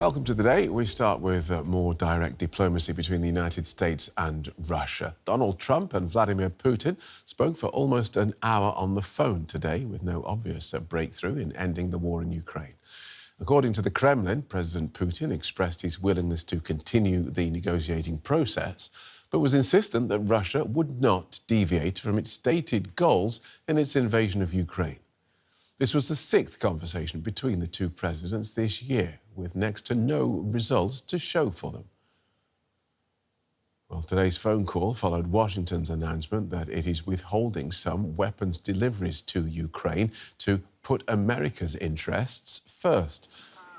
Welcome to the day. We start with more direct diplomacy between the United States and Russia. Donald Trump and Vladimir Putin spoke for almost an hour on the phone today with no obvious breakthrough in ending the war in Ukraine. According to the Kremlin, President Putin expressed his willingness to continue the negotiating process, but was insistent that Russia would not deviate from its stated goals in its invasion of Ukraine. This was the sixth conversation between the two presidents this year, with next to no results to show for them. Well, today's phone call followed Washington's announcement that it is withholding some weapons deliveries to Ukraine to put America's interests first.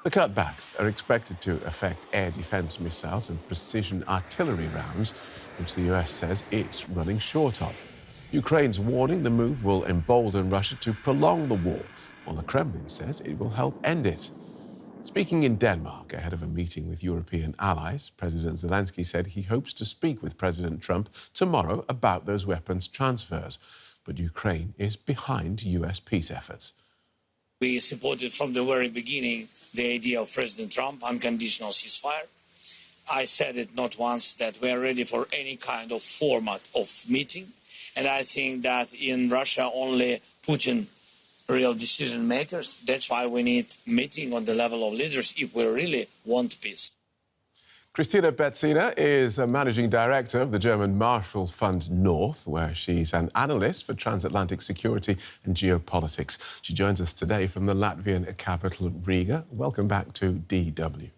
The cutbacks are expected to affect air defense missiles and precision artillery rounds, which the US says it's running short of. Ukraine's warning the move will embolden Russia to prolong the war, while the Kremlin says it will help end it. Speaking in Denmark ahead of a meeting with European allies, President Zelensky said he hopes to speak with President Trump tomorrow about those weapons transfers. But Ukraine is behind US peace efforts. We supported from the very beginning the idea of President Trump, unconditional ceasefire. I said it not once that we are ready for any kind of format of meeting. And I think that in Russia, only Putin real decision makers. That's why we need meeting on the level of leaders if we really want peace. Kristine Berzina is a managing director of the German Marshall Fund North, where she's an analyst for transatlantic security and geopolitics. She joins us today from the Latvian capital, Riga. Welcome back to DW.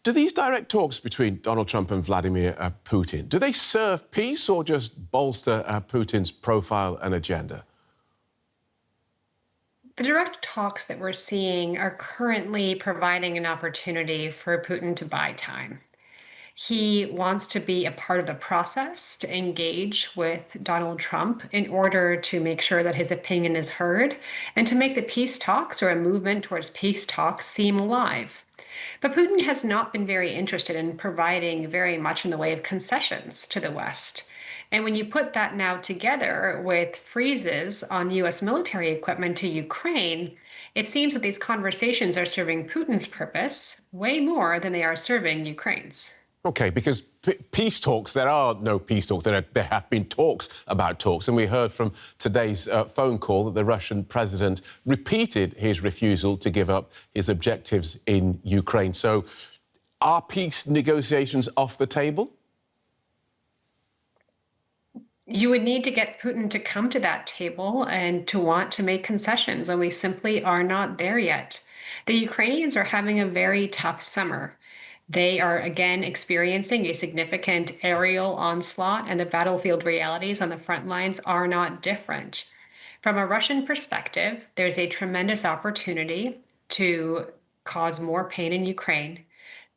Do these direct talks between Donald Trump and Vladimir Putin, do they serve peace or just bolster Putin's profile and agenda? The direct talks that we're seeing are currently providing an opportunity for Putin to buy time. He wants to be a part of the process, to engage with Donald Trump in order to make sure that his opinion is heard and to make the peace talks or a movement towards peace talks seem alive. But Putin has not been very interested in providing very much in the way of concessions to the West. And when you put that now together with freezes on U.S. military equipment to Ukraine, it seems that these conversations are serving Putin's purpose way more than they are serving Ukraine's. OK, because peace talks, there are no peace talks. There have been talks about talks. And we heard from today's phone call that the Russian president repeated his refusal to give up his objectives in Ukraine. So are peace negotiations off the table? You would need to get Putin to come to that table and to want to make concessions, and we simply are not there yet. The Ukrainians are having a very tough summer. They are, again, experiencing a significant aerial onslaught, and the battlefield realities on the front lines are not different. From a Russian perspective, there's a tremendous opportunity to cause more pain in Ukraine,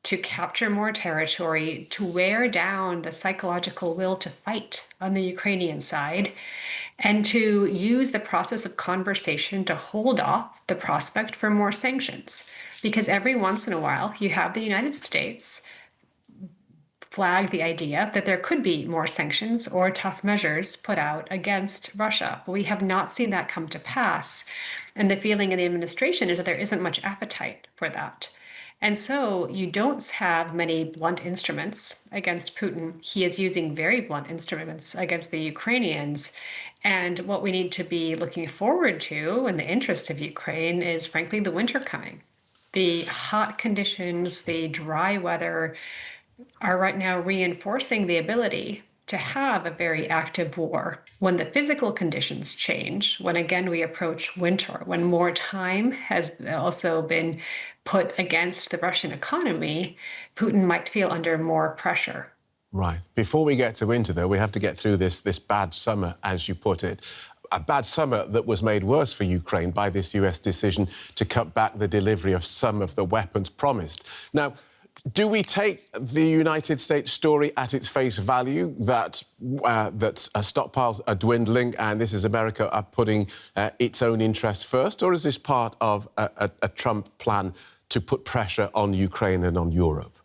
to capture more territory, to wear down the psychological will to fight on the Ukrainian side, and to use the process of conversation to hold off the prospect for more sanctions. Because every once in a while, you have the United States flag the idea that there could be more sanctions or tough measures put out against Russia. But we have not seen that come to pass. And the feeling in the administration is that there isn't much appetite for that. And so you don't have many blunt instruments against Putin. He is using very blunt instruments against the Ukrainians. And what we need to be looking forward to in the interest of Ukraine is, frankly, the winter coming. The hot conditions, the dry weather are right now reinforcing the ability to have a very active war. When the physical conditions change, when again we approach winter, when more time has also been put against the Russian economy, Putin might feel under more pressure. Right. Before we get to winter, though, we have to get through this bad summer, as you put it. A bad summer that was made worse for Ukraine by this US decision to cut back the delivery of some of the weapons promised. Now, do we take the United States story at its face value, that stockpiles are dwindling and this is America putting its own interests first? Or is this part of a Trump plan to put pressure on Ukraine and on Europe?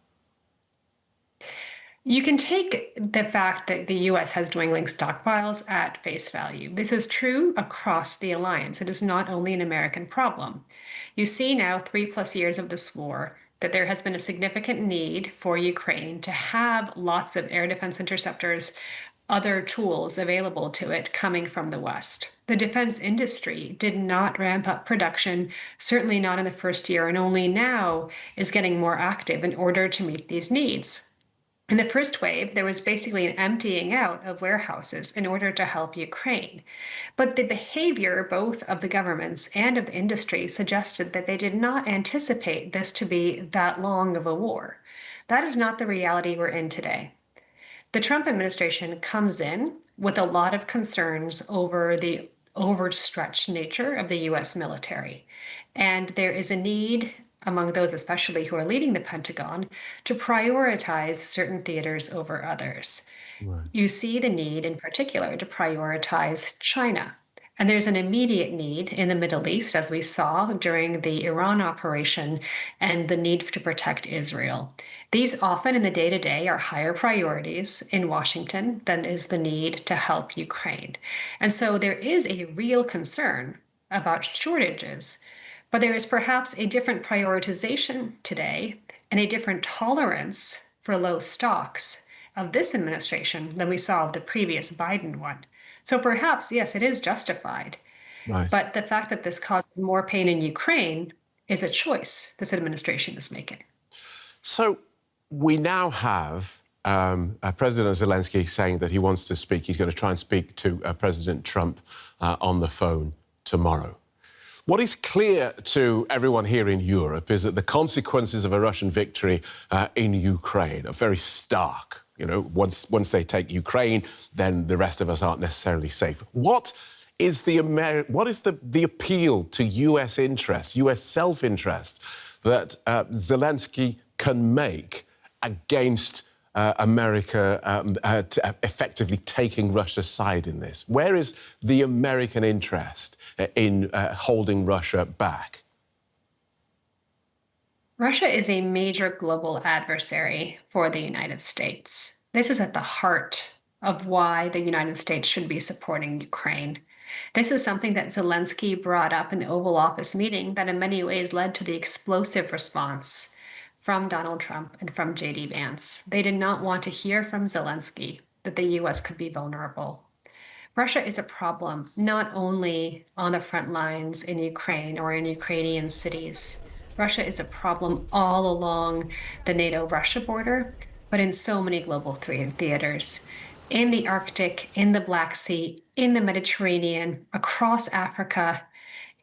You can take the fact that the U.S. has dwindling stockpiles at face value. This is true across the alliance. It is not only an American problem. You see now 3+ years of this war, that there has been a significant need for Ukraine to have lots of air defense interceptors, other tools available to it coming from the West. The defense industry did not ramp up production, certainly not in the first year, and only now is getting more active in order to meet these needs. In the first wave, there was basically an emptying out of warehouses in order to help Ukraine. But the behavior, both of the governments and of the industry, suggested that they did not anticipate this to be that long of a war. That is not the reality we're in today. The Trump administration comes in with a lot of concerns over the overstretched nature of the US military. And there is a need among those especially who are leading the Pentagon, to prioritize certain theaters over others. Right. You see the need in particular to prioritize China. And there's an immediate need in the Middle East, as we saw during the Iran operation, and the need to protect Israel. These often in the day-to-day are higher priorities in Washington than is the need to help Ukraine. And so there is a real concern about shortages. But there is perhaps a different prioritization today and a different tolerance for low stocks of this administration than we saw of the previous Biden one. So perhaps, yes, it is justified. Right. But the fact that this causes more pain in Ukraine is a choice this administration is making. So we now have President Zelensky saying that he wants to speak. He's going to try and speak to President Trump on the phone tomorrow. What is clear to everyone here in Europe is that the consequences of a Russian victory in Ukraine are very stark. You know, once they take Ukraine, then the rest of us aren't necessarily safe. What is the appeal to US interests, US self-interest that Zelensky can make against America effectively taking Russia's side in this? Where is the American interest in holding Russia back? Russia is a major global adversary for the United States. This is at the heart of why the United States should be supporting Ukraine. This is something that Zelensky brought up in the Oval Office meeting that in many ways led to the explosive response from Donald Trump and from J.D. Vance. They did not want to hear from Zelensky that the U.S. could be vulnerable. Russia is a problem not only on the front lines in Ukraine or in Ukrainian cities. Russia is a problem all along the NATO-Russia border, but in so many global theaters. In the Arctic, in the Black Sea, in the Mediterranean, across Africa,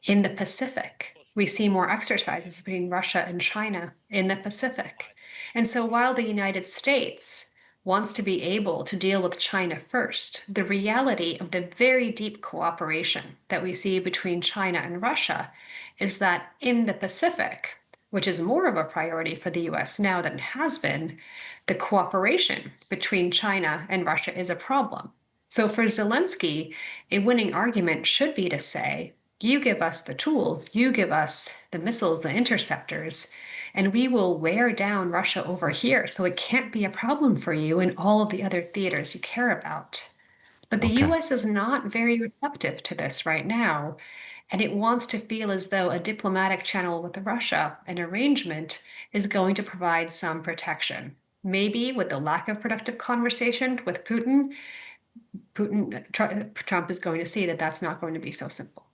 in the Pacific. We see more exercises between Russia and China in the Pacific. And so while the United States wants to be able to deal with China first, the reality of the very deep cooperation that we see between China and Russia is that in the Pacific, which is more of a priority for the US now than it has been, the cooperation between China and Russia is a problem. So for Zelensky, a winning argument should be to say, you give us the tools, you give us the missiles, the interceptors, and we will wear down Russia over here so it can't be a problem for you in all of the other theaters you care about. But the US is not very receptive to this right now, and it wants to feel as though a diplomatic channel with Russia, an arrangement, is going to provide some protection. Maybe with the lack of productive conversation with Trump is going to see that that's not going to be so simple.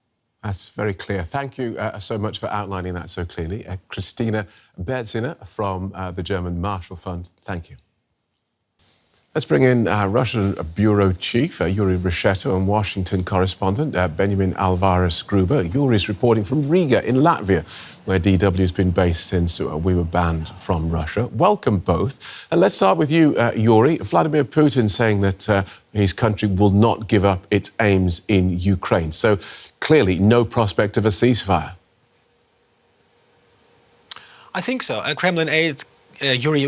That's very clear. Thank you so much for outlining that so clearly. Kristine Berzina from the German Marshall Fund, thank you. Let's bring in Russian Bureau Chief Juri Rescheto and Washington Correspondent Benjamin Alvarez-Gruber. Yuri's reporting from Riga in Latvia, where DW has been based since we were banned from Russia. Welcome both. Let's start with you, Juri. Vladimir Putin saying that his country will not give up its aims in Ukraine. So clearly no prospect of a ceasefire. I think so. Kremlin aides Yuri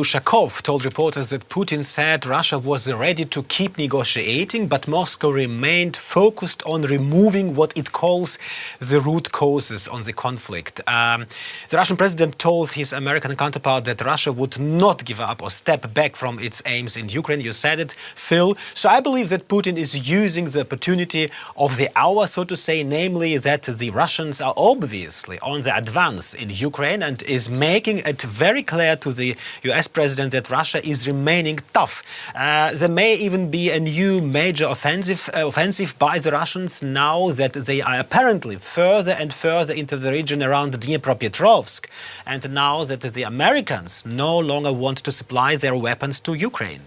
told reporters that Putin said Russia was ready to keep negotiating, but Moscow remained focused on removing what it calls the root causes on the conflict. The Russian president told his American counterpart that Russia would not give up or step back from its aims in Ukraine. You said it, Phil. So I believe that Putin is using the opportunity of the hour, so to say, namely that the Russians are obviously on the advance in Ukraine, and is making it very clear to the US president that Russia is remaining tough. There may even be a new major offensive by the Russians now that they are apparently further and further into the region around Dnipropetrovsk, and now that the Americans no longer want to supply their weapons to Ukraine.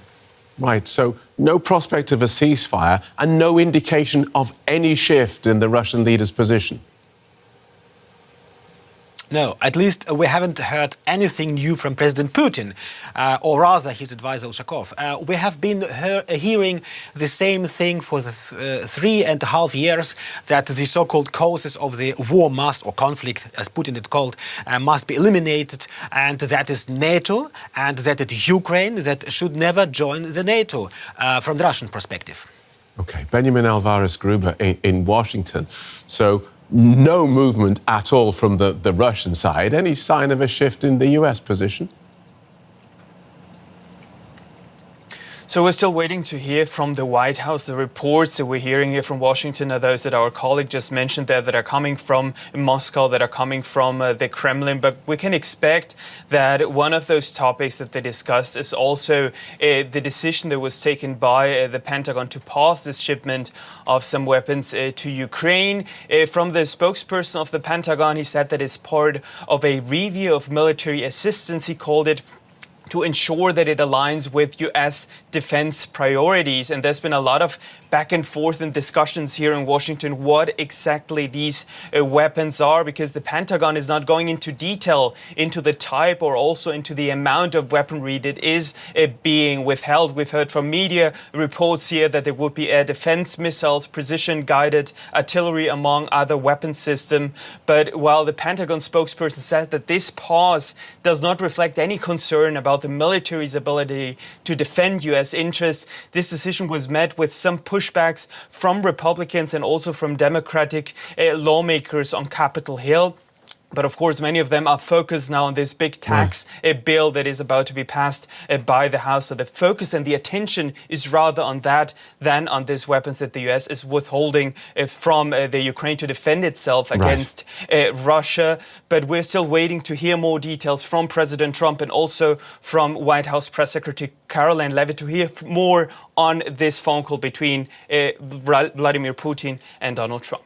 Right, so no prospect of a ceasefire and no indication of any shift in the Russian leader's position. No, at least we haven't heard anything new from President Putin, or rather his advisor Ushakov. We have been hearing the same thing for the 3.5 years, that the so-called causes of the war must, or conflict, as Putin had called, must be eliminated, and that is NATO, and that it's Ukraine that should never join the NATO, from the Russian perspective. OK, Benjamin Alvarez-Gruber in Washington. So no movement at all from the Russian side. Any sign of a shift in the US position? So we're still waiting to hear from the White House. The reports that we're hearing here from Washington are those that our colleague just mentioned there, that are coming from Moscow, that are coming from the Kremlin. But we can expect that one of those topics that they discussed is also the decision that was taken by the Pentagon to pause this shipment of some weapons to Ukraine. From the spokesperson of the Pentagon, he said that it's part of a review of military assistance, he called it, to ensure that it aligns with U.S. defense priorities. And there's been a lot of back and forth and discussions here in Washington what exactly these weapons are, because the Pentagon is not going into detail into the type or also into the amount of weaponry that is being withheld. We've heard from media reports here that there would be air defense missiles, precision-guided artillery, among other weapon systems. But while the Pentagon spokesperson said that this pause does not reflect any concern about the military's ability to defend U.S. interests, this decision was met with some pushbacks from Republicans and also from Democratic lawmakers on Capitol Hill. But of course, many of them are focused now on this big tax bill that is about to be passed by the House. So the focus and the attention is rather on that than on these weapons that the U.S. is withholding from the Ukraine to defend itself against Russia. But we're still waiting to hear more details from President Trump and also from White House Press Secretary Caroline Leavitt to hear more on this phone call between Vladimir Putin and Donald Trump.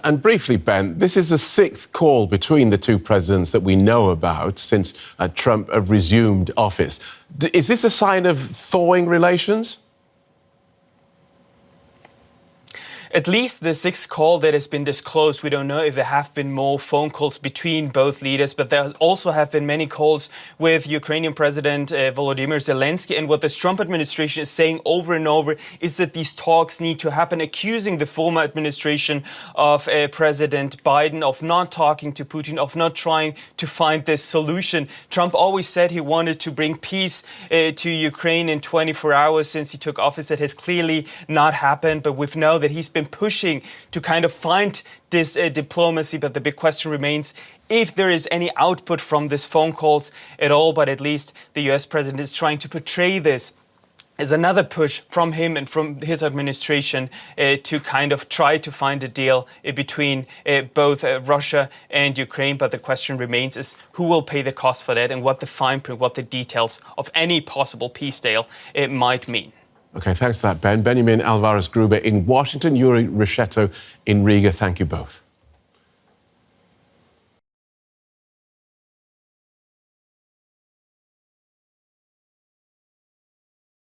And briefly, Ben, this is the 6th call between the two presidents that we know about since Trump resumed office. Is this a sign of thawing relations? At least the 6th call that has been disclosed. We don't know if there have been more phone calls between both leaders, but there also have been many calls with Ukrainian President Volodymyr Zelensky. And what this Trump administration is saying over and over is that these talks need to happen, accusing the former administration of President Biden of not talking to Putin, of not trying to find this solution. Trump always said he wanted to bring peace to Ukraine in 24 hours since he took office. That has clearly not happened, but we know that he's been pushing to kind of find this diplomacy. But the big question remains if there is any output from these phone calls at all. But at least the US president is trying to portray this as another push from him and from his administration to kind of try to find a deal between both Russia and Ukraine. But the question remains is who will pay the cost for that and what the fine print, what the details of any possible peace deal it might mean. OK, thanks for that, Ben. Benjamin Alvarez-Gruber in Washington, Juri Rescheto in Riga. Thank you both.